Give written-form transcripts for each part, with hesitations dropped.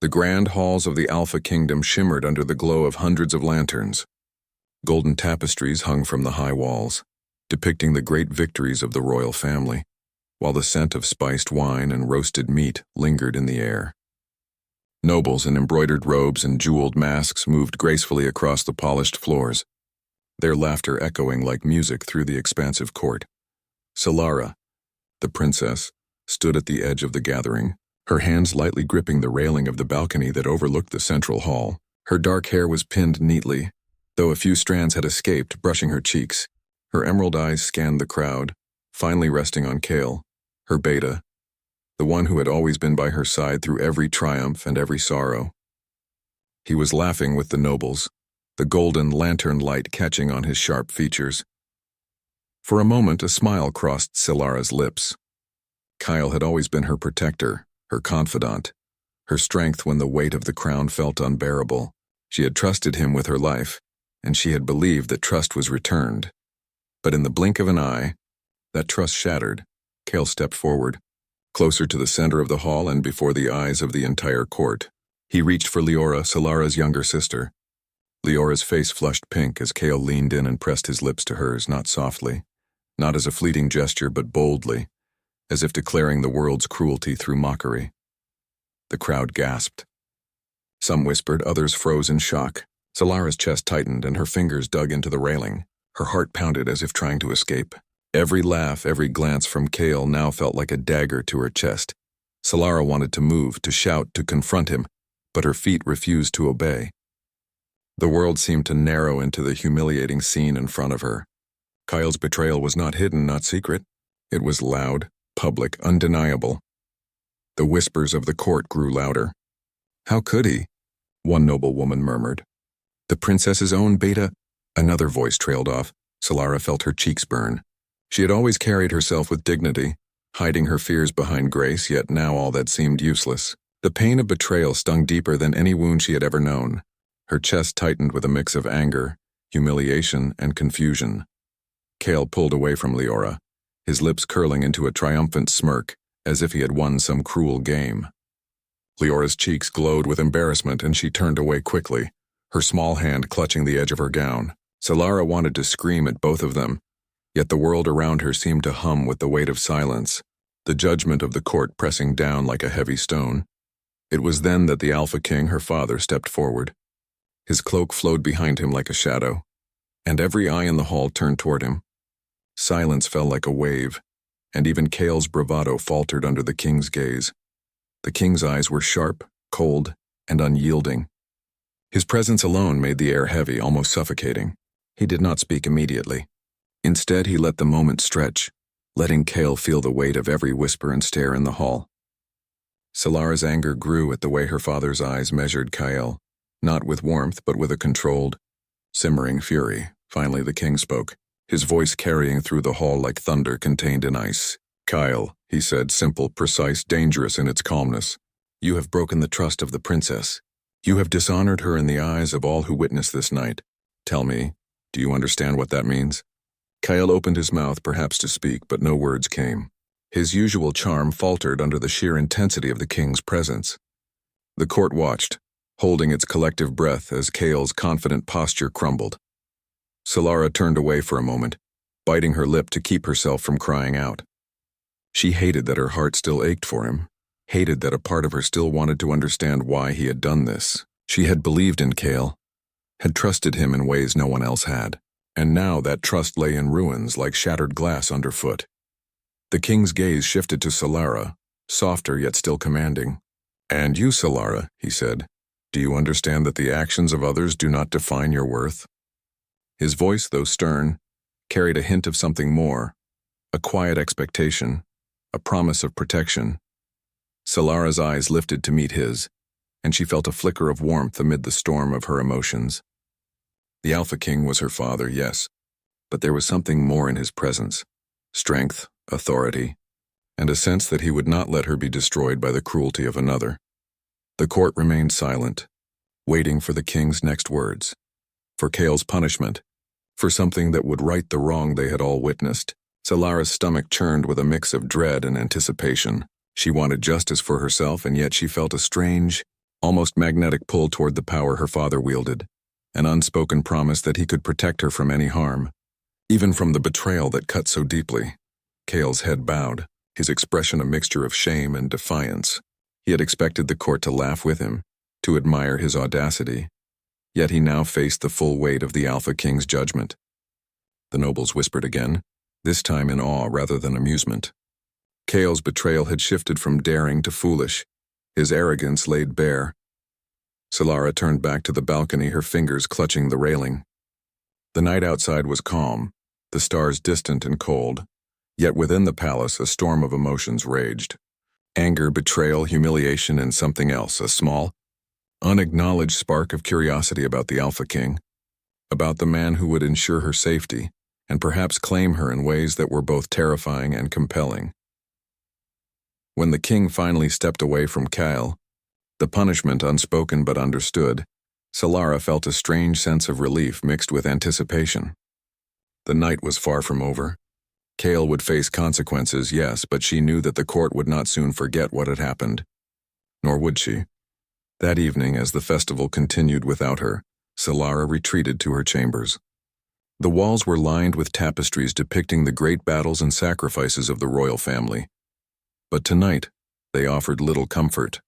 The grand halls of the Alpha Kingdom shimmered under the glow of hundreds of lanterns. Golden tapestries hung from the high walls, depicting the great victories of the royal family, while the scent of spiced wine and roasted meat lingered in the air. Nobles in embroidered robes and jeweled masks moved gracefully across the polished floors, their laughter echoing like music through the expansive court. Solara, the princess, stood at the edge of the gathering, her hands lightly gripping the railing of the balcony that overlooked the central hall. Her dark hair was pinned neatly, though a few strands had escaped, brushing her cheeks. Her emerald eyes scanned the crowd, finally resting on Kale, her beta, the one who had always been by her side through every triumph and every sorrow. He was laughing with the nobles, the golden lantern light catching on his sharp features. For a moment, a smile crossed Solara's lips. Kyle had always been her protector, her confidant, her strength when the weight of the crown felt unbearable. She had trusted him with her life, and she had believed that trust was returned. But in the blink of an eye, that trust shattered. Kale stepped forward, closer to the center of the hall and before the eyes of the entire court. He reached for Leora, Solara's younger sister. Leora's face flushed pink as Kale leaned in and pressed his lips to hers, not softly, not as a fleeting gesture, but boldly, as if declaring the world's cruelty through mockery. The crowd gasped. Some whispered, others froze in shock. Solara's chest tightened and her fingers dug into the railing. Her heart pounded as if trying to escape. Every laugh, every glance from Kale now felt like a dagger to her chest. Solara wanted to move, to shout, to confront him, but her feet refused to obey. The world seemed to narrow into the humiliating scene in front of her. Kyle's betrayal was not hidden, not secret. It was loud, public, undeniable. The whispers of the court grew louder. How could he? One noblewoman murmured. The princess's own beta? Another voice trailed off. Solara felt her cheeks burn. She had always carried herself with dignity, hiding her fears behind grace, yet now all that seemed useless. The pain of betrayal stung deeper than any wound she had ever known. Her chest tightened with a mix of anger, humiliation, and confusion. Kale pulled away from Leora, his lips curling into a triumphant smirk, as if he had won some cruel game. Leora's cheeks glowed with embarrassment, and she turned away quickly, her small hand clutching the edge of her gown. Solara wanted to scream at both of them, yet the world around her seemed to hum with the weight of silence, the judgment of the court pressing down like a heavy stone. It was then that the Alpha King, her father, stepped forward. His cloak flowed behind him like a shadow, and every eye in the hall turned toward him. Silence fell like a wave, and even Kale's bravado faltered under the king's gaze. The king's eyes were sharp, cold, and unyielding. His presence alone made the air heavy, almost suffocating. He did not speak immediately. Instead, he let the moment stretch, letting Kale feel the weight of every whisper and stare in the hall. Solara's anger grew at the way her father's eyes measured Kyle, not with warmth but with a controlled, simmering fury. Finally the king spoke, his voice carrying through the hall like thunder contained in ice. Kyle, he said, simple, precise, dangerous in its calmness. You have broken the trust of the princess. You have dishonored her in the eyes of all who witnessed this night. Tell me, do you understand what that means? Kyle opened his mouth perhaps to speak, but no words came. His usual charm faltered under the sheer intensity of the king's presence. The court watched, holding its collective breath as Kale's confident posture crumbled. Solara turned away for a moment, biting her lip to keep herself from crying out. She hated that her heart still ached for him, hated that a part of her still wanted to understand why he had done this. She had believed in Kale, had trusted him in ways no one else had, and now that trust lay in ruins like shattered glass underfoot. The king's gaze shifted to Solara, softer yet still commanding. And you, Solara, he said, do you understand that the actions of others do not define your worth? His voice, though stern, carried a hint of something more, a quiet expectation, a promise of protection. Solara's eyes lifted to meet his, and she felt a flicker of warmth amid the storm of her emotions. The Alpha King was her father, yes, but there was something more in his presence, strength, authority, and a sense that he would not let her be destroyed by the cruelty of another. The court remained silent, waiting for the king's next words, for Kale's punishment, for something that would right the wrong they had all witnessed. Solara's stomach churned with a mix of dread and anticipation. She wanted justice for herself, and yet she felt a strange, almost magnetic pull toward the power her father wielded, an unspoken promise that he could protect her from any harm, even from the betrayal that cut so deeply. Cale's head bowed, his expression a mixture of shame and defiance. He had expected the court to laugh with him, to admire his audacity, yet he now faced the full weight of the Alpha King's judgment. The nobles whispered again, this time in awe rather than amusement. Cale's betrayal had shifted from daring to foolish, his arrogance laid bare. Solara turned back to the balcony, her fingers clutching the railing. The night outside was calm, the stars distant and cold, yet within the palace a storm of emotions raged. Anger, betrayal, humiliation, and something else, a small, unacknowledged spark of curiosity about the Alpha King, about the man who would ensure her safety, and perhaps claim her in ways that were both terrifying and compelling. When the king finally stepped away from Kale, the punishment unspoken but understood, Solara felt a strange sense of relief mixed with anticipation. The night was far from over. Kale would face consequences, yes, but she knew that the court would not soon forget what had happened. Nor would she. That evening, as the festival continued without her, Solara retreated to her chambers. The walls were lined with tapestries depicting the great battles and sacrifices of the royal family. But tonight, they offered little comfort.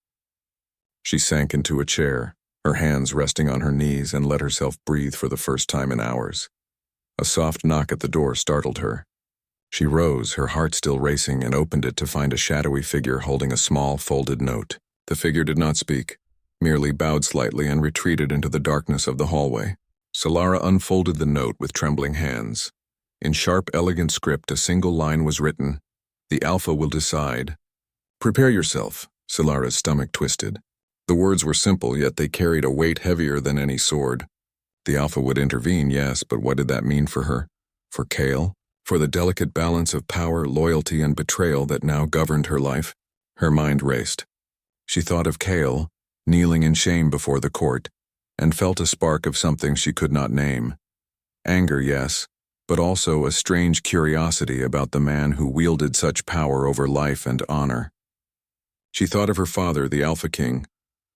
She sank into a chair, her hands resting on her knees, and let herself breathe for the first time in hours. A soft knock at the door startled her. She rose, her heart still racing, and opened it to find a shadowy figure holding a small, folded note. The figure did not speak, merely bowed slightly and retreated into the darkness of the hallway. Solara unfolded the note with trembling hands. In sharp, elegant script, a single line was written, "The Alpha will decide." "Prepare yourself," Solara's stomach twisted. The words were simple, yet they carried a weight heavier than any sword. The Alpha would intervene, yes, but what did that mean for her? For Kale? For the delicate balance of power, loyalty, and betrayal that now governed her life? Her mind raced. She thought of Kale, kneeling in shame before the court, and felt a spark of something she could not name. Anger, yes, but also a strange curiosity about the man who wielded such power over life and honor. She thought of her father, the Alpha King,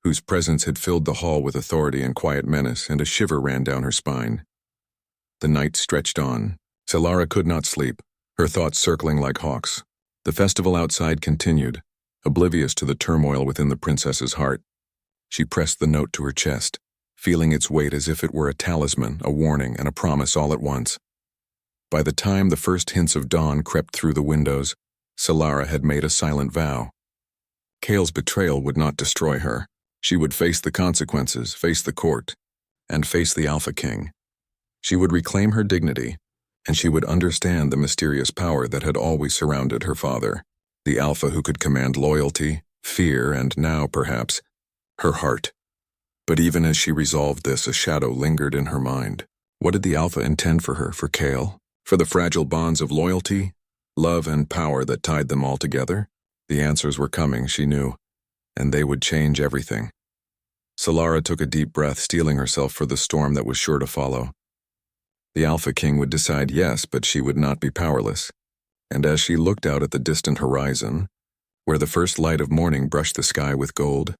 whose presence had filled the hall with authority and quiet menace, and a shiver ran down her spine. The night stretched on. Solara could not sleep, her thoughts circling like hawks. The festival outside continued, oblivious to the turmoil within the princess's heart. She pressed the note to her chest, feeling its weight as if it were a talisman, a warning, and a promise all at once. By the time the first hints of dawn crept through the windows, Solara had made a silent vow. Kale's betrayal would not destroy her. She would face the consequences, face the court, and face the Alpha King. She would reclaim her dignity, and she would understand the mysterious power that had always surrounded her father, the Alpha who could command loyalty, fear, and now, perhaps, her heart. But even as she resolved this, a shadow lingered in her mind. What did the Alpha intend for her, for Kale? For the fragile bonds of loyalty, love, and power that tied them all together? The answers were coming, she knew, and they would change everything. Solara took a deep breath, steeling herself for the storm that was sure to follow. The Alpha King would decide yes, but she would not be powerless. And as she looked out at the distant horizon, where the first light of morning brushed the sky with gold,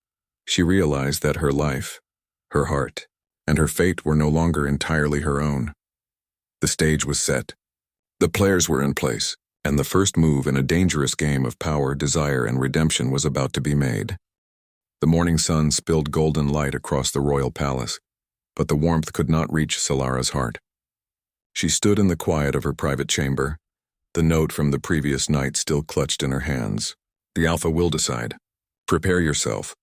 she realized that her life, her heart, and her fate were no longer entirely her own. The stage was set. The players were in place, and the first move in a dangerous game of power, desire, and redemption was about to be made. The morning sun spilled golden light across the royal palace, but the warmth could not reach Solara's heart. She stood in the quiet of her private chamber, the note from the previous night still clutched in her hands. "The Alpha will decide. Prepare yourself."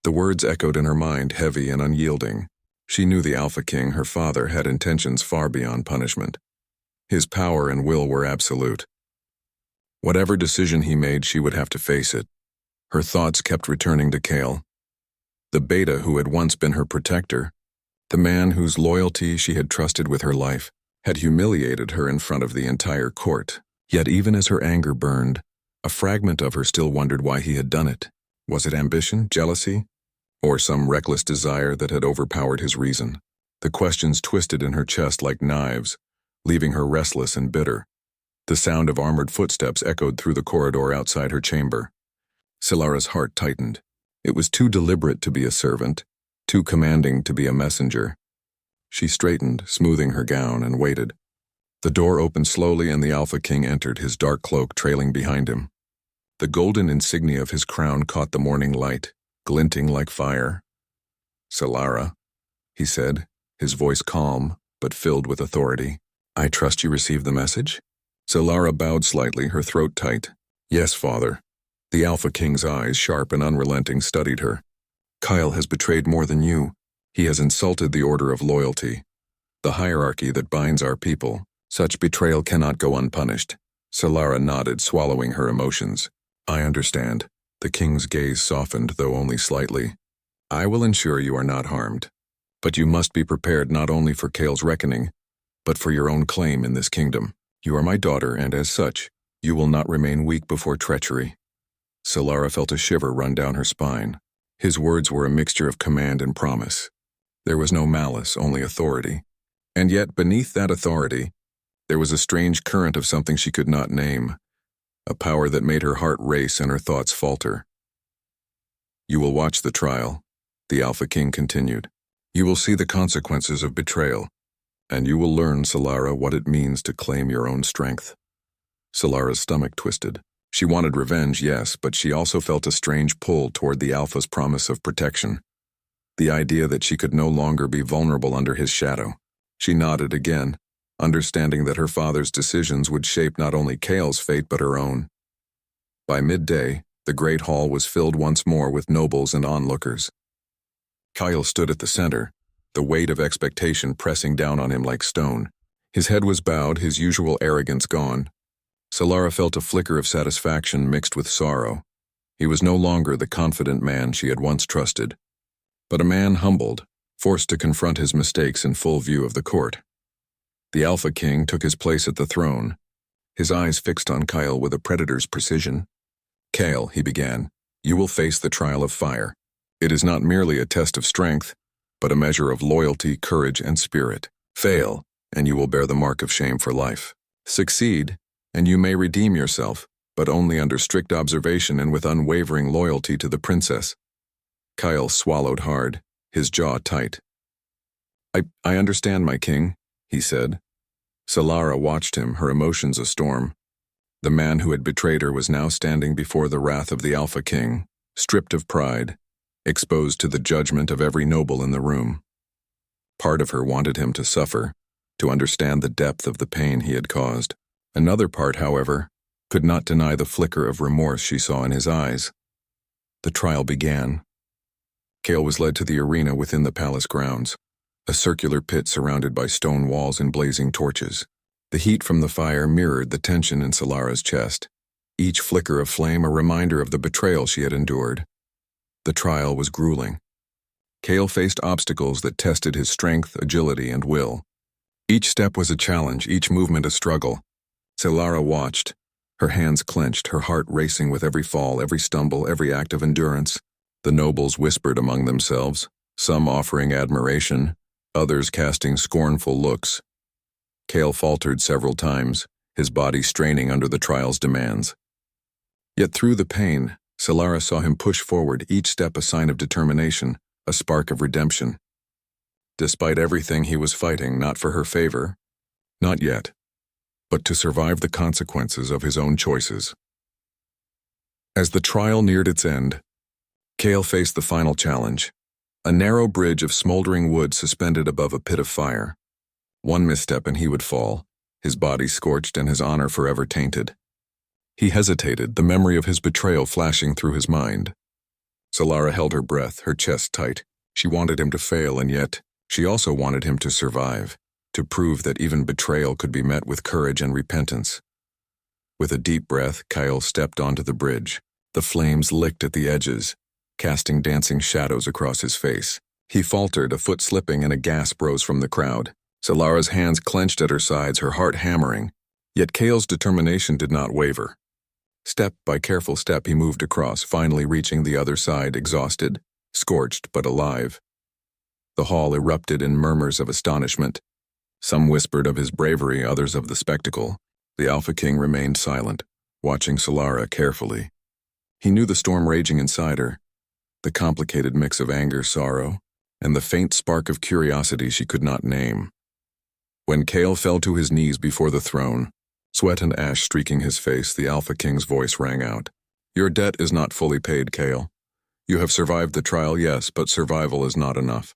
The words echoed in her mind, heavy and unyielding. She knew the Alpha King, her father, had intentions far beyond punishment. His power and will were absolute. Whatever decision he made, she would have to face it. Her thoughts kept returning to Kale, the beta who had once been her protector, the man whose loyalty she had trusted with her life, had humiliated her in front of the entire court. Yet even as her anger burned, a fragment of her still wondered why he had done it. Was it ambition, jealousy, or some reckless desire that had overpowered his reason? The questions twisted in her chest like knives, leaving her restless and bitter. The sound of armored footsteps echoed through the corridor outside her chamber. Solara's heart tightened. It was too deliberate to be a servant, too commanding to be a messenger. She straightened, smoothing her gown, and waited. The door opened slowly and the Alpha King entered, his dark cloak trailing behind him. The golden insignia of his crown caught the morning light, glinting like fire. "Solara," he said, his voice calm but filled with authority. "I trust you received the message?" Solara bowed slightly, her throat tight. "Yes, father." The Alpha King's eyes, sharp and unrelenting, studied her. "Kyle has betrayed more than you. He has insulted the order of loyalty, the hierarchy that binds our people. Such betrayal cannot go unpunished." Solara nodded, swallowing her emotions. "I understand." The king's gaze softened, though only slightly. "I will ensure you are not harmed. But you must be prepared not only for Kale's reckoning, but for your own claim in this kingdom. You are my daughter, and as such, you will not remain weak before treachery." Solara felt a shiver run down her spine. His words were a mixture of command and promise. There was no malice, only authority. And yet, beneath that authority, there was a strange current of something she could not name, a power that made her heart race and her thoughts falter. "You will watch the trial," the Alpha King continued. "You will see the consequences of betrayal, and you will learn, Solara, what it means to claim your own strength." Solara's stomach twisted. She wanted revenge, yes, but she also felt a strange pull toward the Alpha's promise of protection. The idea that she could no longer be vulnerable under his shadow. She nodded again, understanding that her father's decisions would shape not only Kale's fate but her own. By midday, the great hall was filled once more with nobles and onlookers. Kyle stood at the center, the weight of expectation pressing down on him like stone. His head was bowed, his usual arrogance gone. Solara felt a flicker of satisfaction mixed with sorrow. He was no longer the confident man she had once trusted, but a man humbled, forced to confront his mistakes in full view of the court. The Alpha King took his place at the throne, his eyes fixed on Kyle with a predator's precision. "Kale," he began, "you will face the trial of fire. It is not merely a test of strength, but a measure of loyalty, courage, and spirit. Fail, and you will bear the mark of shame for life. Succeed, and you may redeem yourself, but only under strict observation and with unwavering loyalty to the princess." Kyle swallowed hard, his jaw tight. I understand, my king," he said. Solara watched him, her emotions a storm. The man who had betrayed her was now standing before the wrath of the Alpha King, stripped of pride, exposed to the judgment of every noble in the room. Part of her wanted him to suffer, to understand the depth of the pain he had caused. Another part, however, could not deny the flicker of remorse she saw in his eyes. The trial began. Kale was led to the arena within the palace grounds, a circular pit surrounded by stone walls and blazing torches. The heat from the fire mirrored the tension in Solara's chest, each flicker of flame a reminder of the betrayal she had endured. The trial was grueling. Kale faced obstacles that tested his strength, agility, and will. Each step was a challenge, each movement a struggle. Solara watched, her hands clenched, her heart racing with every fall, every stumble, every act of endurance. The nobles whispered among themselves, some offering admiration, others casting scornful looks. Kale faltered several times, his body straining under the trial's demands. Yet through the pain, Solara saw him push forward, each step a sign of determination, a spark of redemption. Despite everything, he was fighting, not for her favor, not yet, but to survive the consequences of his own choices. As the trial neared its end, Kale faced the final challenge, a narrow bridge of smoldering wood suspended above a pit of fire. One misstep and he would fall, his body scorched and his honor forever tainted. He hesitated, the memory of his betrayal flashing through his mind. Solara held her breath, her chest tight. She wanted him to fail, and yet she also wanted him to survive, to prove that even betrayal could be met with courage and repentance. With a deep breath, Kyle stepped onto the bridge. The flames licked at the edges, casting dancing shadows across his face. He faltered, a foot slipping, and a gasp rose from the crowd. Solara's hands clenched at her sides, her heart hammering. Yet Kale's determination did not waver. Step by careful step he moved across, finally reaching the other side, exhausted, scorched but alive. The hall erupted in murmurs of astonishment. Some whispered of his bravery, others of the spectacle. The Alpha King remained silent, watching Solara carefully. He knew the storm raging inside her, the complicated mix of anger, sorrow, and the faint spark of curiosity she could not name. When Kale fell to his knees before the throne, sweat and ash streaking his face, the Alpha King's voice rang out. Your debt is not fully paid, Kale. You have survived the trial, yes, but survival is not enough.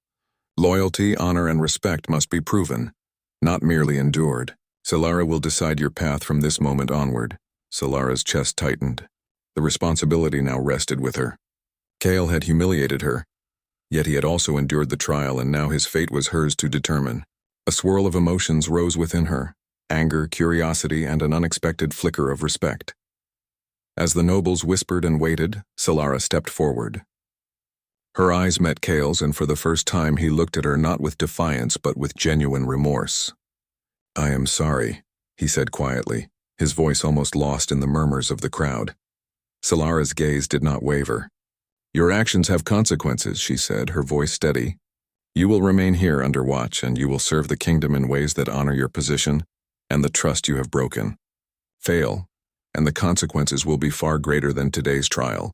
Loyalty, honor, and respect must be proven, not merely endured. Solara will decide your path from this moment onward. Solara's chest tightened. The responsibility now rested with her. Kale had humiliated her, yet he had also endured the trial, and now his fate was hers to determine. A swirl of emotions rose within her, anger, curiosity, and an unexpected flicker of respect. As the nobles whispered and waited, Solara stepped forward. Her eyes met Kale's, and for the first time he looked at her not with defiance but with genuine remorse. I am sorry, he said quietly, his voice almost lost in the murmurs of the crowd. Solara's gaze did not waver. Your actions have consequences, she said, her voice steady. You will remain here under watch, and you will serve the kingdom in ways that honor your position and the trust you have broken. Fail, and the consequences will be far greater than today's trial.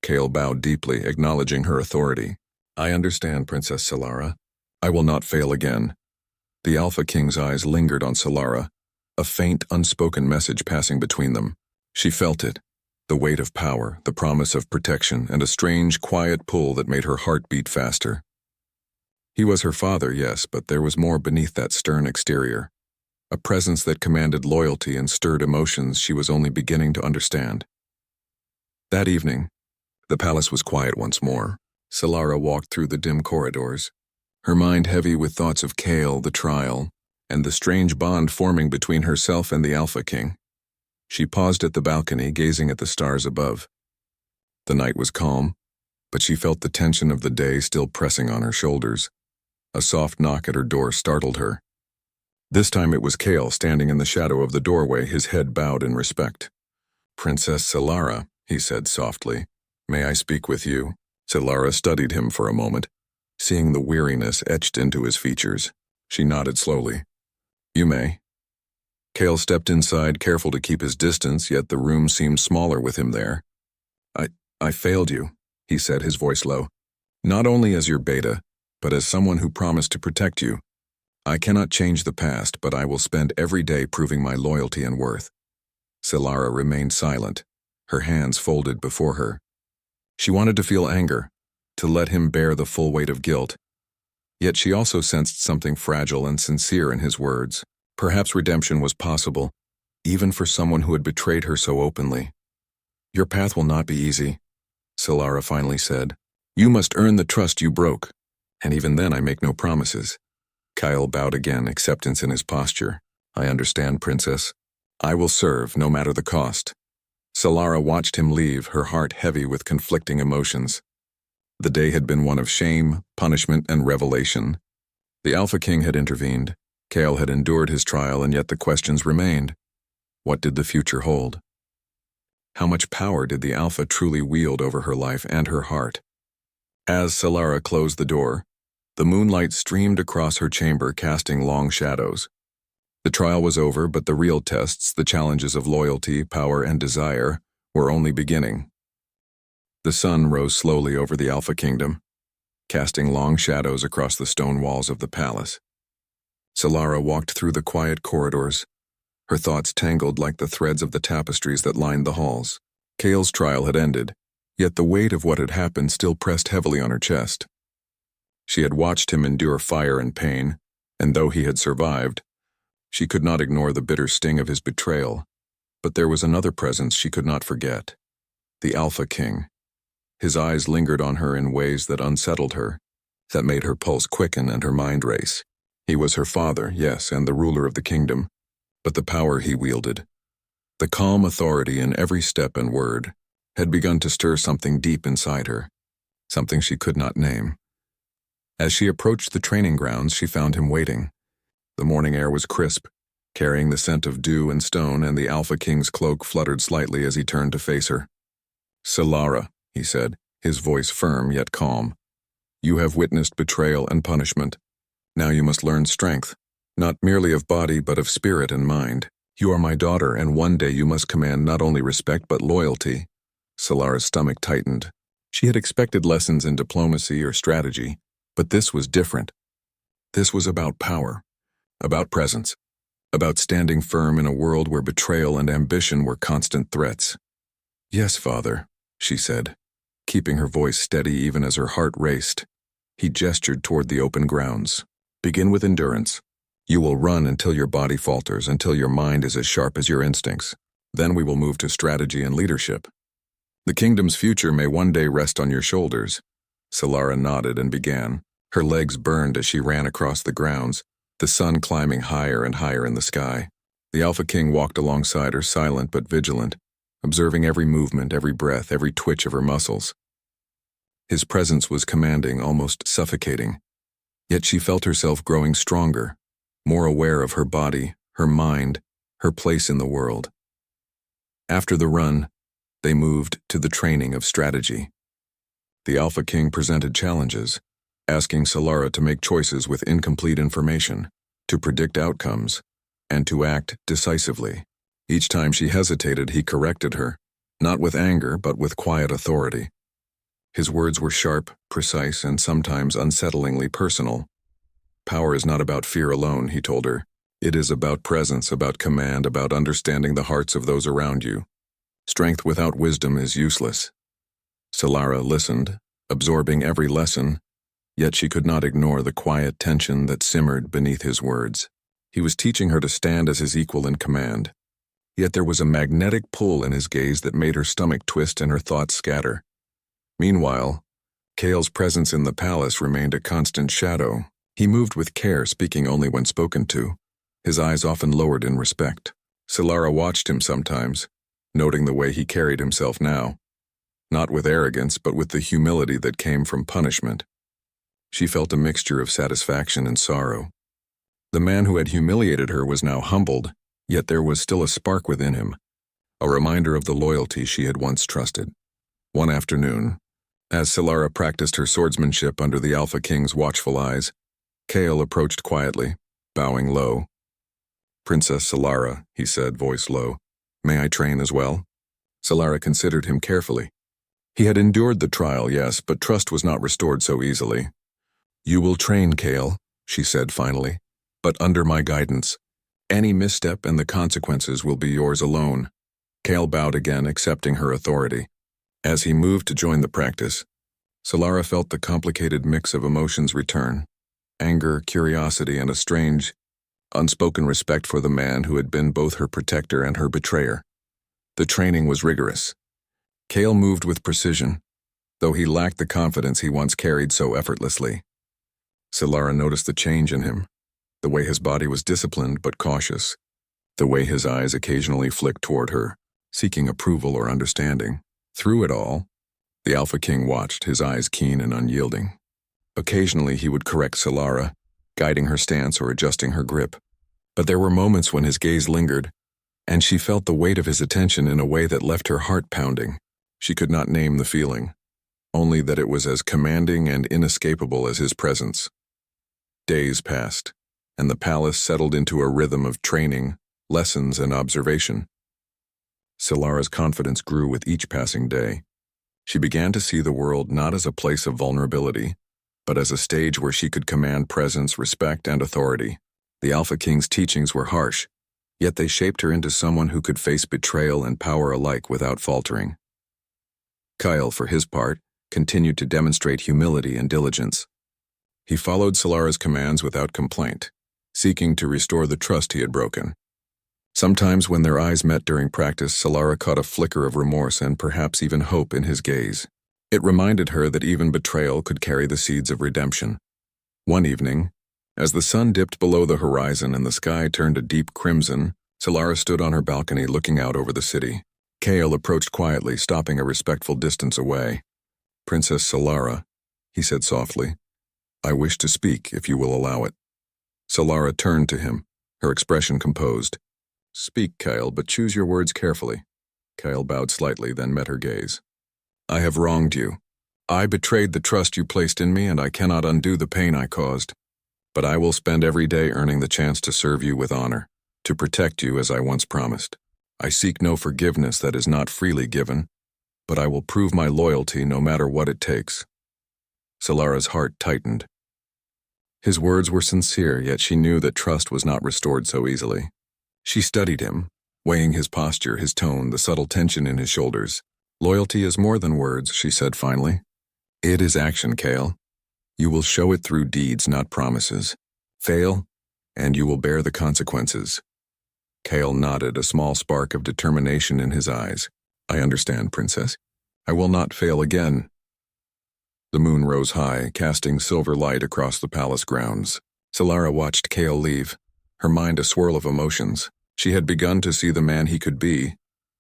Kale bowed deeply, acknowledging her authority. I understand, Princess Solara. I will not fail again. The Alpha King's eyes lingered on Solara, a faint, unspoken message passing between them. She felt it, the weight of power, the promise of protection, and a strange, quiet pull that made her heart beat faster. He was her father, yes, but there was more beneath that stern exterior. A presence that commanded loyalty and stirred emotions she was only beginning to understand. That evening, the palace was quiet once more. Solara walked through the dim corridors, her mind heavy with thoughts of Kale, the trial, and the strange bond forming between herself and the Alpha King. She paused at the balcony, gazing at the stars above. The night was calm, but she felt the tension of the day still pressing on her shoulders. A soft knock at her door startled her. This time it was Kale standing in the shadow of the doorway, his head bowed in respect. Princess Solara, he said softly, may I speak with you? Solara studied him for a moment, seeing the weariness etched into his features. She nodded slowly. You may. Kale stepped inside, careful to keep his distance, yet the room seemed smaller with him there. I failed you, he said, his voice low. Not only as your beta, but as someone who promised to protect you. I cannot change the past, but I will spend every day proving my loyalty and worth. Solara remained silent, her hands folded before her. She wanted to feel anger, to let him bear the full weight of guilt. Yet she also sensed something fragile and sincere in his words. Perhaps redemption was possible, even for someone who had betrayed her so openly. Your path will not be easy, Solara finally said. You must earn the trust you broke, and even then I make no promises. Kyle bowed again, acceptance in his posture. I understand, Princess. I will serve, no matter the cost. Solara watched him leave, her heart heavy with conflicting emotions. The day had been one of shame, punishment, and revelation. The Alpha King had intervened. Kale had endured his trial, and yet the questions remained. What did the future hold? How much power did the Alpha truly wield over her life and her heart? As Solara closed the door, the moonlight streamed across her chamber, casting long shadows. The trial was over, but the real tests, the challenges of loyalty, power, and desire, were only beginning. The sun rose slowly over the Alpha Kingdom, casting long shadows across the stone walls of the palace. Solara walked through the quiet corridors, her thoughts tangled like the threads of the tapestries that lined the halls. Kale's trial had ended, yet the weight of what had happened still pressed heavily on her chest. She had watched him endure fire and pain, and though he had survived, she could not ignore the bitter sting of his betrayal. But there was another presence she could not forget, the Alpha King. His eyes lingered on her in ways that unsettled her, that made her pulse quicken and her mind race. He was her father, yes, and the ruler of the kingdom, but the power he wielded, the calm authority in every step and word, had begun to stir something deep inside her, something she could not name. As she approached the training grounds, she found him waiting. The morning air was crisp, carrying the scent of dew and stone, and the Alpha King's cloak fluttered slightly as he turned to face her. Solara, he said, his voice firm yet calm. You have witnessed betrayal and punishment. Now you must learn strength, not merely of body but of spirit and mind. You are my daughter, and one day you must command not only respect but loyalty. Solara's stomach tightened. She had expected lessons in diplomacy or strategy, but this was different. This was about power, about presence, about standing firm in a world where betrayal and ambition were constant threats. "Yes, father," she said, keeping her voice steady even as her heart raced. He gestured toward the open grounds. "Begin with endurance. You will run until your body falters, until your mind is as sharp as your instincts. Then we will move to strategy and leadership. The kingdom's future may one day rest on your shoulders." Solara nodded and began. Her legs burned as she ran across the grounds, the sun climbing higher and higher in the sky. The Alpha King walked alongside her, silent but vigilant, observing every movement, every breath, every twitch of her muscles. His presence was commanding, almost suffocating. Yet she felt herself growing stronger, more aware of her body, her mind, her place in the world. After the run, they moved to the training of strategy. The Alpha King presented challenges, asking Solara to make choices with incomplete information, to predict outcomes, and to act decisively. Each time she hesitated, he corrected her, not with anger but with quiet authority. His words were sharp, precise, and sometimes unsettlingly personal. "Power is not about fear alone," he told her. "It is about presence, about command, about understanding the hearts of those around you. Strength without wisdom is useless." Solara listened, absorbing every lesson, yet she could not ignore the quiet tension that simmered beneath his words. He was teaching her to stand as his equal in command, yet there was a magnetic pull in his gaze that made her stomach twist and her thoughts scatter. Meanwhile, Kale's presence in the palace remained a constant shadow. He moved with care, speaking only when spoken to, his eyes often lowered in respect. Solara watched him sometimes, noting the way he carried himself now, not with arrogance but with the humility that came from punishment. She felt a mixture of satisfaction and sorrow. The man who had humiliated her was now humbled, yet there was still a spark within him, a reminder of the loyalty she had once trusted. One afternoon, as Solara practiced her swordsmanship under the Alpha King's watchful eyes, Kale approached quietly, bowing low. "Princess Solara," he said, voice low, "may I train as well?" Solara considered him carefully. He had endured the trial, yes, but trust was not restored so easily. "You will train, Kale," she said finally, "but under my guidance. Any misstep and the consequences will be yours alone." Kale bowed again, accepting her authority. As he moved to join the practice, Solara felt the complicated mix of emotions return: anger, curiosity, and a strange, unspoken respect for the man who had been both her protector and her betrayer. The training was rigorous. Kale moved with precision, though he lacked the confidence he once carried so effortlessly. Solara noticed the change in him, the way his body was disciplined but cautious, the way his eyes occasionally flicked toward her, seeking approval or understanding. Through it all, the Alpha King watched, his eyes keen and unyielding. Occasionally he would correct Solara, guiding her stance or adjusting her grip, but there were moments when his gaze lingered, and she felt the weight of his attention in a way that left her heart pounding. She could not name the feeling, only that it was as commanding and inescapable as his presence. Days passed, and the palace settled into a rhythm of training, lessons, and observation. Solara's confidence grew with each passing day. She began to see the world not as a place of vulnerability, but as a stage where she could command presence, respect, and authority. The Alpha King's teachings were harsh, yet they shaped her into someone who could face betrayal and power alike without faltering. Kyle, for his part, continued to demonstrate humility and diligence. He followed Solara's commands without complaint, seeking to restore the trust he had broken. Sometimes when their eyes met during practice, Solara caught a flicker of remorse and perhaps even hope in his gaze. It reminded her that even betrayal could carry the seeds of redemption. One evening, as the sun dipped below the horizon and the sky turned a deep crimson, Solara stood on her balcony looking out over the city. Kale approached quietly, stopping a respectful distance away. "Princess Solara," he said softly, "I wish to speak, if you will allow it." Solara turned to him, her expression composed. "Speak, Kyle, but choose your words carefully." Kyle bowed slightly, then met her gaze. "I have wronged you. I betrayed the trust you placed in me, and I cannot undo the pain I caused. But I will spend every day earning the chance to serve you with honor, to protect you as I once promised. I seek no forgiveness that is not freely given, but I will prove my loyalty no matter what it takes." Solara's heart tightened. His words were sincere, yet she knew that trust was not restored so easily. She studied him, weighing his posture, his tone, the subtle tension in his shoulders. "Loyalty is more than words," she said finally. "It is action, Kale. You will show it through deeds, not promises. Fail, and you will bear the consequences." Kale nodded, a small spark of determination in his eyes. "I understand, Princess. I will not fail again." The moon rose high, casting silver light across the palace grounds. Solara watched Kale leave, her mind a swirl of emotions. She had begun to see the man he could be,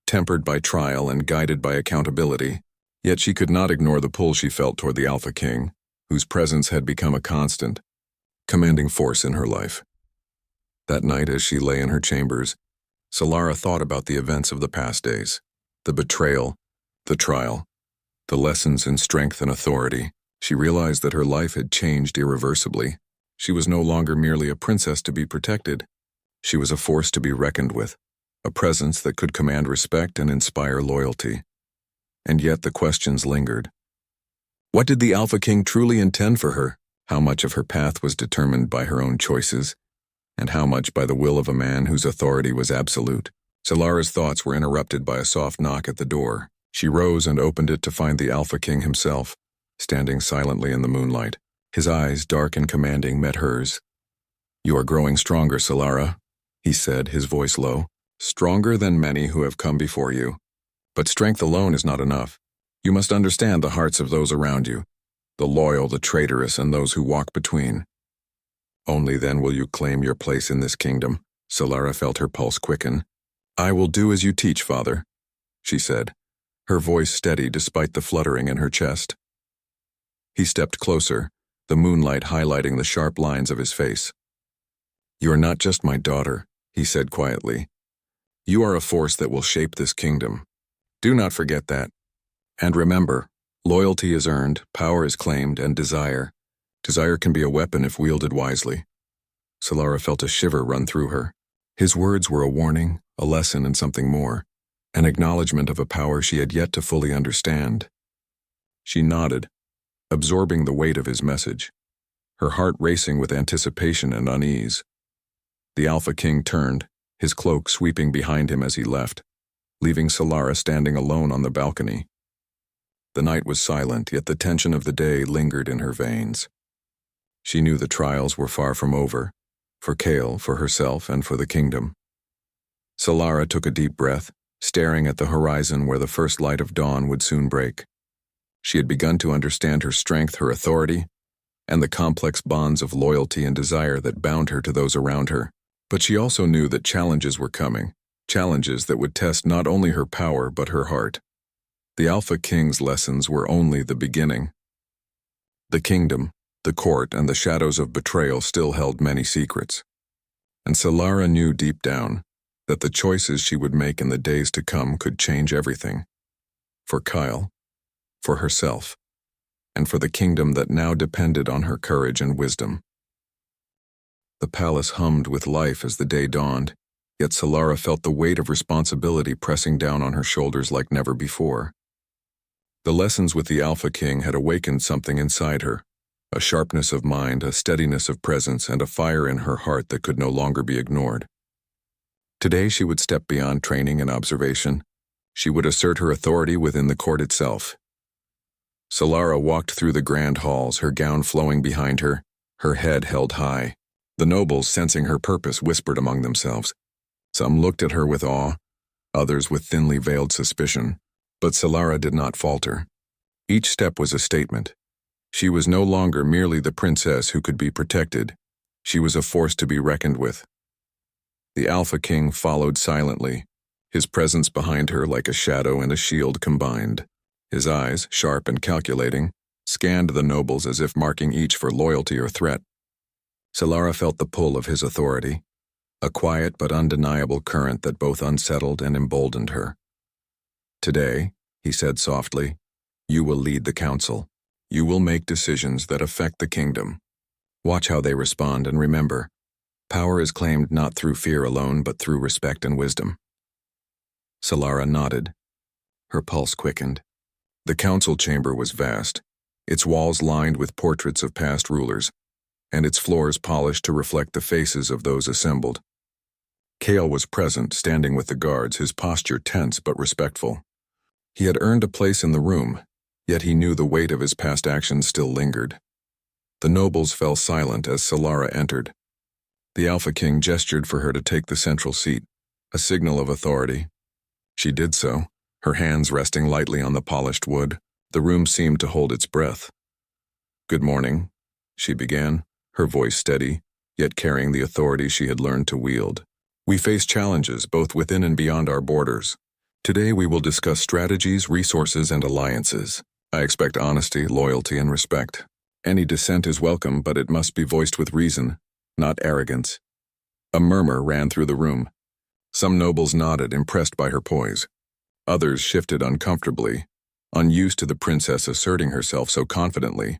tempered by trial and guided by accountability. Yet she could not ignore the pull she felt toward the Alpha King, whose presence had become a constant, commanding force in her life. That night, as she lay in her chambers, Solara thought about the events of the past days, the betrayal, the trial, the lessons in strength and authority. She realized that her life had changed irreversibly. She was no longer merely a princess to be protected. She was a force to be reckoned with, a presence that could command respect and inspire loyalty. And yet the questions lingered. What did the Alpha King truly intend for her? How much of her path was determined by her own choices, and how much by the will of a man whose authority was absolute? Solara's thoughts were interrupted by a soft knock at the door. She rose and opened it to find the Alpha King himself, standing silently in the moonlight. His eyes, dark and commanding, met hers. "You are growing stronger, Solara," he said, his voice low. "Stronger than many who have come before you. But strength alone is not enough. You must understand the hearts of those around you, the loyal, the traitorous, and those who walk between. Only then will you claim your place in this kingdom." Solara felt her pulse quicken. "I will do as you teach, Father," she said, her voice steady despite the fluttering in her chest. He stepped closer, the moonlight highlighting the sharp lines of his face. "You are not just my daughter," he said quietly. "You are a force that will shape this kingdom. Do not forget that. And remember, loyalty is earned, power is claimed, and desire can be a weapon if wielded wisely." Solara felt a shiver run through her. His words were a warning, a lesson, and something more, an acknowledgement of a power she had yet to fully understand. She nodded, absorbing the weight of his message, her heart racing with anticipation and unease. The Alpha King turned, his cloak sweeping behind him as he left, leaving Solara standing alone on the balcony. The night was silent, yet the tension of the day lingered in her veins. She knew the trials were far from over, for Kale, for herself, and for the kingdom. Solara took a deep breath, staring at the horizon where the first light of dawn would soon break. She had begun to understand her strength, her authority, and the complex bonds of loyalty and desire that bound her to those around her. But she also knew that challenges were coming, challenges that would test not only her power but her heart. The Alpha King's lessons were only the beginning. The kingdom, the court, and the shadows of betrayal still held many secrets. And Solara knew deep down that the choices she would make in the days to come could change everything. For Kyle, for herself, and for the kingdom that now depended on her courage and wisdom. The palace hummed with life as the day dawned, yet Solara felt the weight of responsibility pressing down on her shoulders like never before. The lessons with the Alpha King had awakened something inside her, a sharpness of mind, a steadiness of presence, and a fire in her heart that could no longer be ignored. Today she would step beyond training and observation. She would assert her authority within the court itself. Solara walked through the grand halls, her gown flowing behind her, her head held high. The nobles, sensing her purpose, whispered among themselves. Some looked at her with awe, others with thinly veiled suspicion. But Solara did not falter. Each step was a statement. She was no longer merely the princess who could be protected. She was a force to be reckoned with. The Alpha King followed silently, his presence behind her like a shadow and a shield combined. His eyes, sharp and calculating, scanned the nobles as if marking each for loyalty or threat. Solara felt the pull of his authority, a quiet but undeniable current that both unsettled and emboldened her. "Today," he said softly, "you will lead the council. You will make decisions that affect the kingdom. Watch how they respond, and remember, power is claimed not through fear alone, but through respect and wisdom." Solara nodded. Her pulse quickened. The council chamber was vast, its walls lined with portraits of past rulers, and its floors polished to reflect the faces of those assembled. Cale was present, standing with the guards, his posture tense but respectful. He had earned a place in the room, yet he knew the weight of his past actions still lingered. The nobles fell silent as Solara entered. The Alpha King gestured for her to take the central seat, a signal of authority. She did so, her hands resting lightly on the polished wood. The room seemed to hold its breath. "Good morning," she began, her voice steady, yet carrying the authority she had learned to wield. "We face challenges both within and beyond our borders. Today we will discuss strategies, resources, and alliances. I expect honesty, loyalty, and respect. Any dissent is welcome, but it must be voiced with reason, not arrogance." A murmur ran through the room. Some nobles nodded, impressed by her poise. Others shifted uncomfortably, unused to the princess asserting herself so confidently.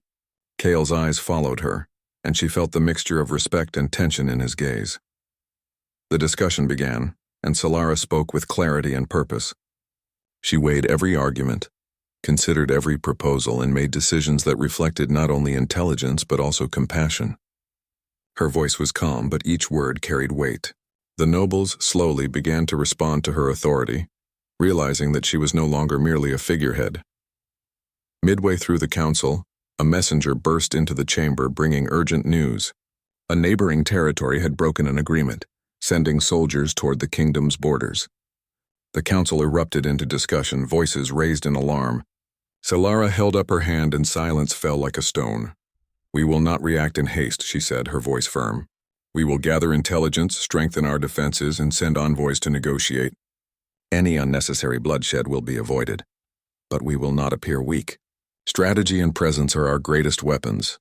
Cale's eyes followed her, and she felt the mixture of respect and tension in his gaze. The discussion began, and Solara spoke with clarity and purpose. She weighed every argument, considered every proposal, and made decisions that reflected not only intelligence but also compassion. Her voice was calm, but each word carried weight. The nobles slowly began to respond to her authority, realizing that she was no longer merely a figurehead. Midway through the council, a messenger burst into the chamber bringing urgent news. A neighboring territory had broken an agreement, sending soldiers toward the kingdom's borders. The council erupted into discussion, voices raised in alarm. Solara held up her hand and silence fell like a stone. "We will not react in haste," she said, her voice firm. "We will gather intelligence, strengthen our defenses, and send envoys to negotiate. Any unnecessary bloodshed will be avoided. But we will not appear weak. Strategy and presence are our greatest weapons."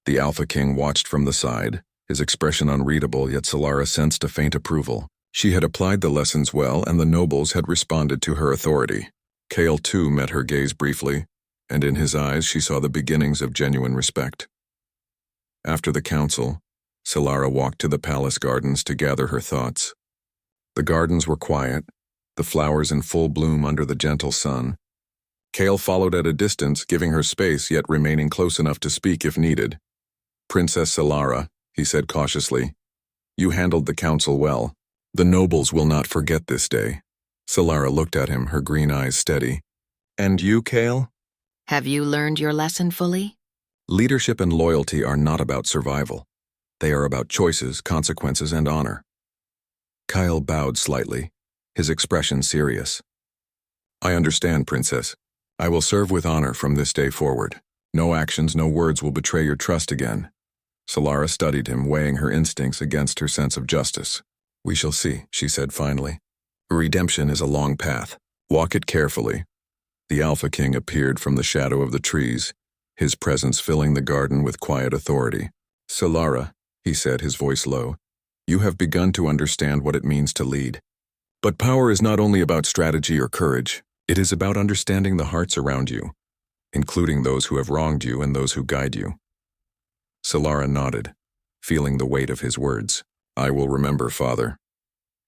The Alpha King watched from the side, his expression unreadable, yet Solara sensed a faint approval. She had applied the lessons well, and the nobles had responded to her authority. Cale, too, met her gaze briefly, and in his eyes she saw the beginnings of genuine respect. After the council, Solara walked to the palace gardens to gather her thoughts. The gardens were quiet, the flowers in full bloom under the gentle sun. Cale followed at a distance, giving her space yet remaining close enough to speak if needed. "Princess Solara," he said cautiously, "you handled the council well. The nobles will not forget this day." Solara looked at him, her green eyes steady. "And you, Cale?" Have you learned your lesson fully? "Leadership and loyalty are not about survival. They are about choices, consequences, and honor." Kyle bowed slightly, his expression serious. "I understand, Princess. I will serve with honor from this day forward. No actions, no words will betray your trust again." Solara studied him, weighing her instincts against her sense of justice. "We shall see," she said finally. "Redemption is a long path. Walk it carefully." The Alpha King appeared from the shadow of the trees, his presence filling the garden with quiet authority. "Solara," he said, his voice low, "you have begun to understand what it means to lead. But power is not only about strategy or courage. It is about understanding the hearts around you, including those who have wronged you and those who guide you." Solara nodded, feeling the weight of his words. "I will remember, Father."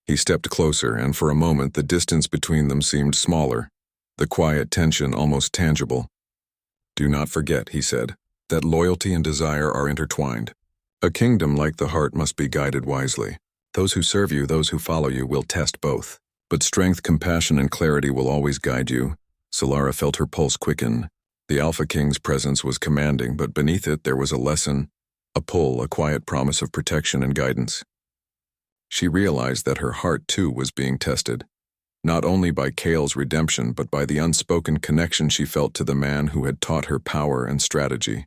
He stepped closer, and for a moment the distance between them seemed smaller, the quiet tension almost tangible. "Do not forget," he said, "that loyalty and desire are intertwined. A kingdom like the heart must be guided wisely. Those who serve you, those who follow you, will test both. But strength, compassion, and clarity will always guide you." Solara felt her pulse quicken. The Alpha King's presence was commanding, but beneath it there was a lesson, a pull, a quiet promise of protection and guidance. She realized that her heart, too, was being tested, not only by Cale's redemption, but by the unspoken connection she felt to the man who had taught her power and strategy.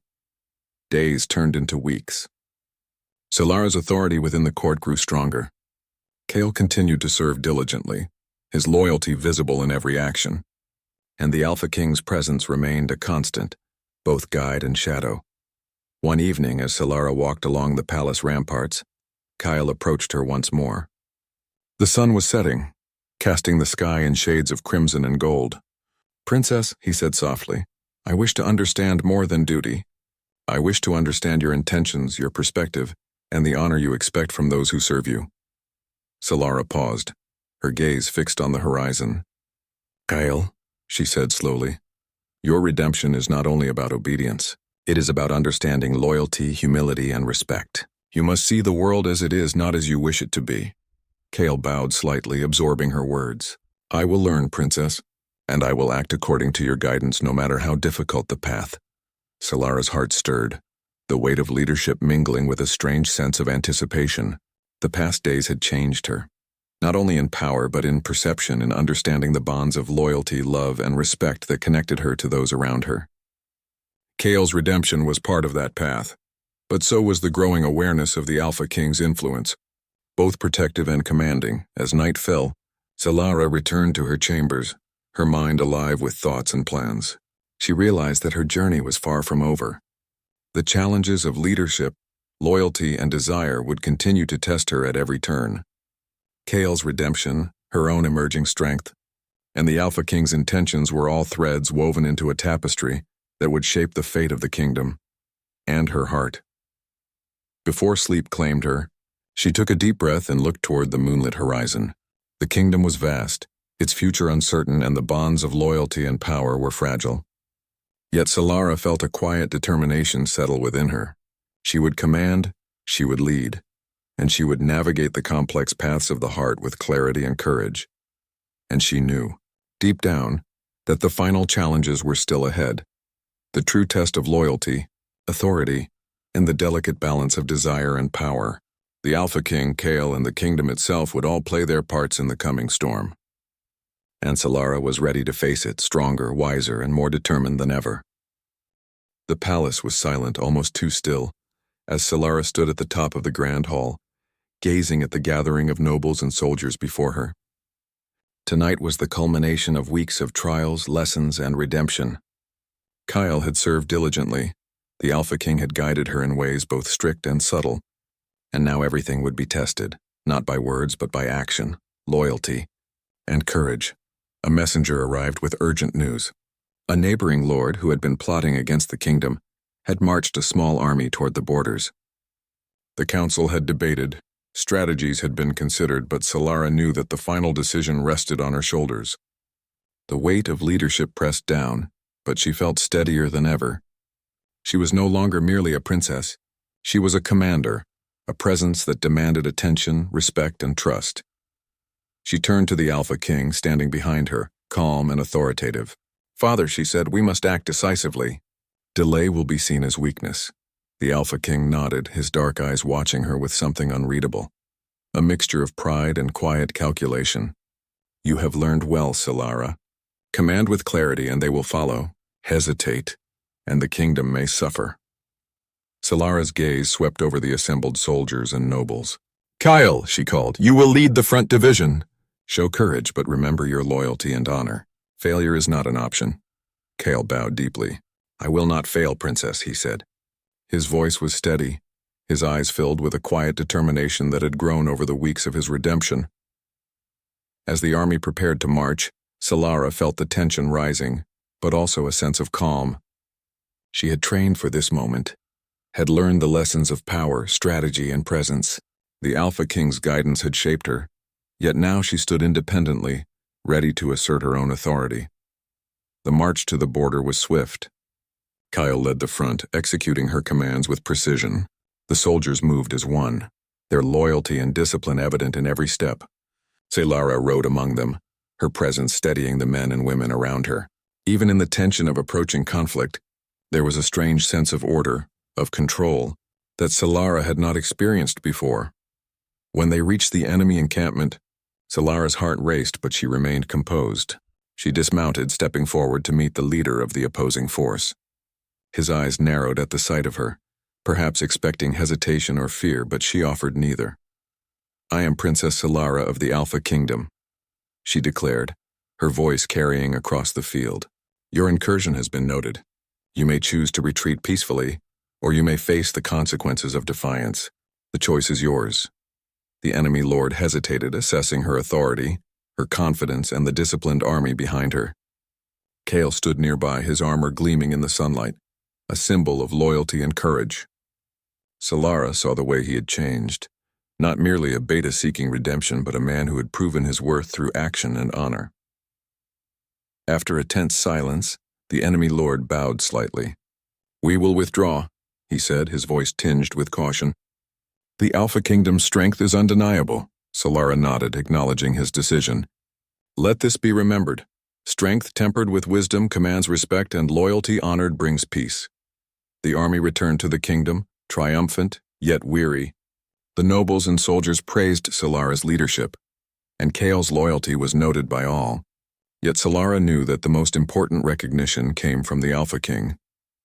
Days turned into weeks. Solara's authority within the court grew stronger. Cale continued to serve diligently, his loyalty visible in every action. And the Alpha King's presence remained a constant, both guide and shadow. One evening, as Solara walked along the palace ramparts, Kyle approached her once more. The sun was setting, casting the sky in shades of crimson and gold. "Princess," he said softly, "I wish to understand more than duty. I wish to understand your intentions, your perspective, and the honor you expect from those who serve you." Solara paused, her gaze fixed on the horizon. "Kyle," she said slowly, Your redemption is not only about obedience, it is about understanding loyalty, humility, and respect. You must see the world as it is, not as you wish it to be. Kale bowed slightly, absorbing her words. I will learn, Princess, and I will act according to your guidance no matter how difficult the path. Solara's heart stirred, the weight of leadership mingling with a strange sense of anticipation. The past days had changed her, not only in power but in perception and understanding the bonds of loyalty, love, and respect that connected her to those around her. Kale's redemption was part of that path, but so was the growing awareness of the Alpha King's influence, both protective and commanding. As night fell, Solara returned to her chambers, her mind alive with thoughts and plans. She realized that her journey was far from over. The challenges of leadership, loyalty, and desire would continue to test her at every turn. Kale's redemption, her own emerging strength, and the Alpha King's intentions were all threads woven into a tapestry that would shape the fate of the kingdom and her heart. Before sleep claimed her, she took a deep breath and looked toward the moonlit horizon. The kingdom was vast, its future uncertain, and the bonds of loyalty and power were fragile. Yet Solara felt a quiet determination settle within her. She would command, she would lead, and she would navigate the complex paths of the heart with clarity and courage. And she knew, deep down, that the final challenges were still ahead. The true test of loyalty, authority, and the delicate balance of desire and power. The Alpha King, Kale, and the kingdom itself would all play their parts in the coming storm. And Solara was ready to face it, stronger, wiser, and more determined than ever. The palace was silent, almost too still, as Solara stood at the top of the grand hall, gazing at the gathering of nobles and soldiers before her. Tonight was the culmination of weeks of trials, lessons, and redemption. Kyle had served diligently. The Alpha King had guided her in ways both strict and subtle, and now everything would be tested, not by words but by action, loyalty, and courage. A messenger arrived with urgent news. A neighboring lord who had been plotting against the kingdom had marched a small army toward the borders. The council had debated, strategies had been considered, but Solara knew that the final decision rested on her shoulders. The weight of leadership pressed down, but she felt steadier than ever. She was no longer merely a princess. She was a commander, a presence that demanded attention, respect, and trust. She turned to the Alpha King, standing behind her, calm and authoritative. Father, she said, we must act decisively. Delay will be seen as weakness. The Alpha King nodded, his dark eyes watching her with something unreadable. A mixture of pride and quiet calculation. You have learned well, Solara. Command with clarity and they will follow. Hesitate, and the kingdom may suffer. Solara's gaze swept over the assembled soldiers and nobles. Kyle, she called, you will lead the front division. Show courage, but remember your loyalty and honor. Failure is not an option. Kale bowed deeply. I will not fail, Princess, he said. His voice was steady, his eyes filled with a quiet determination that had grown over the weeks of his redemption. As the army prepared to march, Solara felt the tension rising, but also a sense of calm. She had trained for this moment, had learned the lessons of power, strategy, and presence. The Alpha King's guidance had shaped her, yet now she stood independently, ready to assert her own authority. The march to the border was swift. Kyle led the front, executing her commands with precision. The soldiers moved as one, their loyalty and discipline evident in every step. Solara rode among them, her presence steadying the men and women around her. Even in the tension of approaching conflict, there was a strange sense of order, of control, that Solara had not experienced before. When they reached the enemy encampment, Solara's heart raced, but she remained composed. She dismounted, stepping forward to meet the leader of the opposing force. His eyes narrowed at the sight of her, perhaps expecting hesitation or fear, but she offered neither. I am Princess Solara of the Alpha Kingdom, she declared, her voice carrying across the field. Your incursion has been noted. You may choose to retreat peacefully, or you may face the consequences of defiance. The choice is yours. The enemy lord hesitated, assessing her authority, her confidence, and the disciplined army behind her. Kale stood nearby, his armor gleaming in the sunlight, a symbol of loyalty and courage. Solara saw the way he had changed, not merely a beta seeking redemption, but a man who had proven his worth through action and honor. After a tense silence, The enemy lord bowed slightly. "We will withdraw," he said, his voice tinged with caution. "The Alpha Kingdom's strength is undeniable," Solara nodded, acknowledging his decision. "Let this be remembered. Strength tempered with wisdom commands respect, and loyalty honored brings peace." The army returned to the kingdom, triumphant, yet weary. The nobles and soldiers praised Solara's leadership, and Kale's loyalty was noted by all. Yet Solara knew that the most important recognition came from the Alpha King,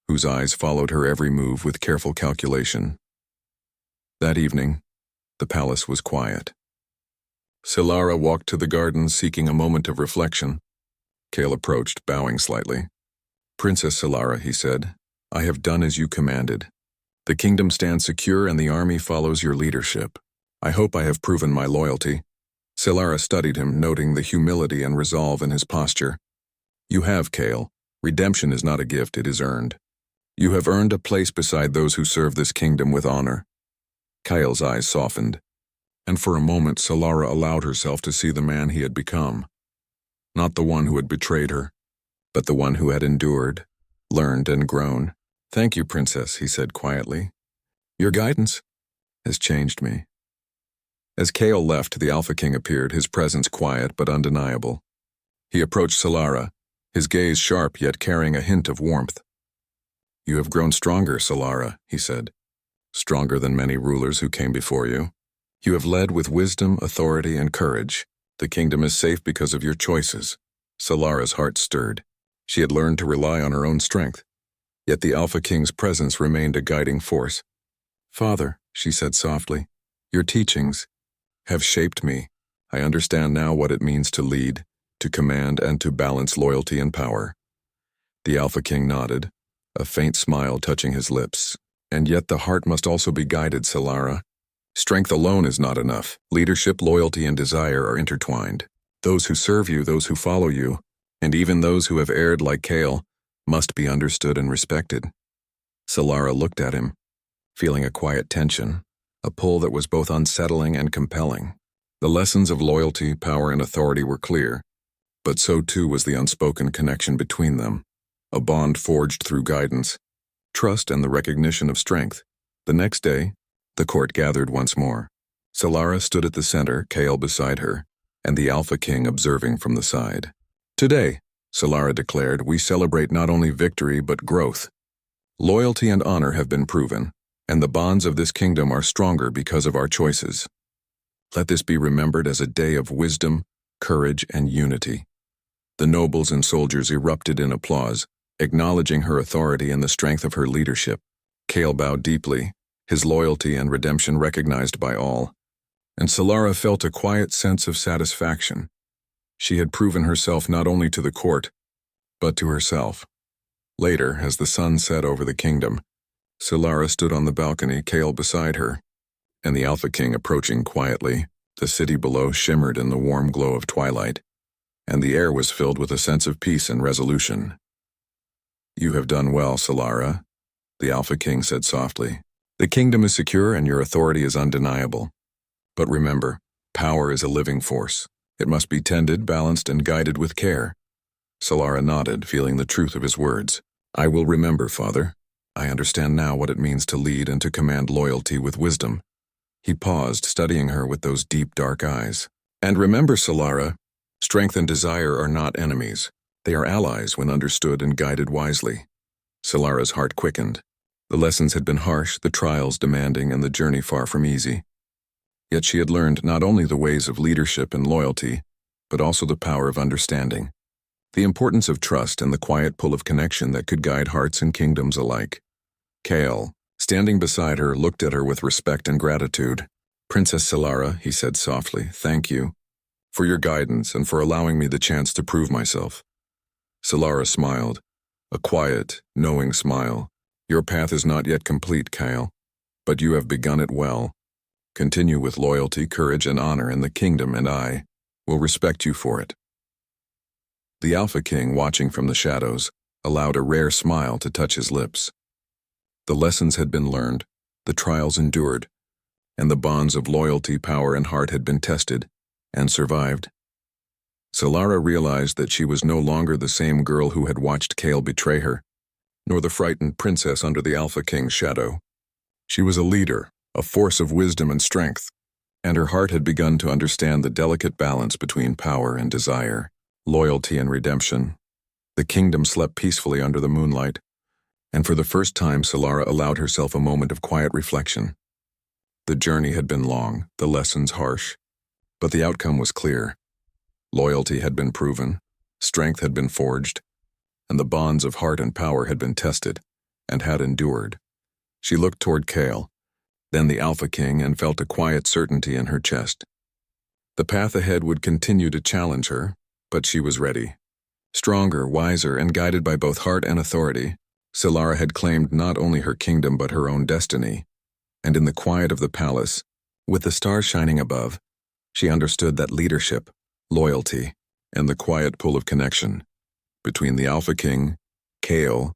whose eyes followed her every move with careful calculation. That evening, the palace was quiet. Solara walked to the garden seeking a moment of reflection. Kale approached, bowing slightly. "Princess Solara," he said, "I have done as you commanded. The kingdom stands secure and the army follows your leadership. I hope I have proven my loyalty." Solara studied him, noting the humility and resolve in his posture. "You have, Kale. Redemption is not a gift, it is earned. You have earned a place beside those who serve this kingdom with honor." Kale's eyes softened, and for a moment Solara allowed herself to see the man he had become. Not the one who had betrayed her, but the one who had endured, learned, and grown. "Thank you, Princess," he said quietly. "Your guidance has changed me." As Kale left, the Alpha King appeared, his presence quiet but undeniable. He approached Solara, his gaze sharp yet carrying a hint of warmth. "You have grown stronger, Solara," he said. "Stronger than many rulers who came before you. You have led with wisdom, authority, and courage. The kingdom is safe because of your choices." Solara's heart stirred. She had learned to rely on her own strength, yet the Alpha King's presence remained a guiding force. "Father," she said softly, "your teachings have shaped me. I understand now what it means to lead, to command, and to balance loyalty and power." The Alpha King nodded, a faint smile touching his lips. "And yet the heart must also be guided, Solara. Strength alone is not enough. Leadership, loyalty, and desire are intertwined. Those who serve you, those who follow you, and even those who have erred like Kale, must be understood and respected." Solara looked at him, feeling a quiet tension, a pull that was both unsettling and compelling. The lessons of loyalty, power, and authority were clear, but so too was the unspoken connection between them, a bond forged through guidance, trust, and the recognition of strength. The next day, the court gathered once more. Solara stood at the center, Kale beside her, and the Alpha King observing from the side. "Today," Solara declared, "we celebrate not only victory but growth. Loyalty and honor have been proven, and the bonds of this kingdom are stronger because of our choices. Let this be remembered as a day of wisdom, courage, and unity." The nobles and soldiers erupted in applause, acknowledging her authority and the strength of her leadership. Kale bowed deeply, his loyalty and redemption recognized by all, and Solara felt a quiet sense of satisfaction. She had proven herself not only to the court, but to herself. Later, as the sun set over the kingdom, Solara stood on the balcony, Kale beside her, and the Alpha King approaching quietly. The city below shimmered in the warm glow of twilight, and the air was filled with a sense of peace and resolution. "You have done well, Solara," the Alpha King said softly. "The kingdom is secure and your authority is undeniable. But remember, power is a living force. It must be tended, balanced, and guided with care." Solara nodded, feeling the truth of his words. "I will remember, Father. I understand now what it means to lead and to command loyalty with wisdom." He paused, studying her with those deep, dark eyes. "And remember, Solara, strength and desire are not enemies. They are allies when understood and guided wisely." Solara's heart quickened. The lessons had been harsh, the trials demanding, and the journey far from easy. Yet she had learned not only the ways of leadership and loyalty, but also the power of understanding, the importance of trust, and the quiet pull of connection that could guide hearts and kingdoms alike. Kale, standing beside her, looked at her with respect and gratitude. "Princess Solara," he said softly, "thank you for your guidance and for allowing me the chance to prove myself." Solara smiled, a quiet, knowing smile. "Your path is not yet complete, Kale, but you have begun it well. Continue with loyalty, courage, and honor in the kingdom, and I will respect you for it." The Alpha King, watching from the shadows, allowed a rare smile to touch his lips. The lessons had been learned, the trials endured, and the bonds of loyalty, power, and heart had been tested and survived. Solara realized that she was no longer the same girl who had watched Kale betray her, nor the frightened princess under the Alpha King's shadow. She was a leader, a force of wisdom and strength, and her heart had begun to understand the delicate balance between power and desire, loyalty and redemption. The kingdom slept peacefully under the moonlight, and for the first time Solara allowed herself a moment of quiet reflection. The journey had been long, the lessons harsh, but the outcome was clear. Loyalty had been proven, strength had been forged, and the bonds of heart and power had been tested, and had endured. She looked toward Kale, then the Alpha King, and felt a quiet certainty in her chest. The path ahead would continue to challenge her, but she was ready. Stronger, wiser, and guided by both heart and authority, Solara had claimed not only her kingdom but her own destiny. And in the quiet of the palace, with the stars shining above, she understood that leadership, loyalty, and the quiet pull of connection between the Alpha King, Kale,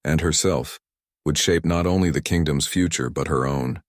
and herself would shape not only the kingdom's future but her own.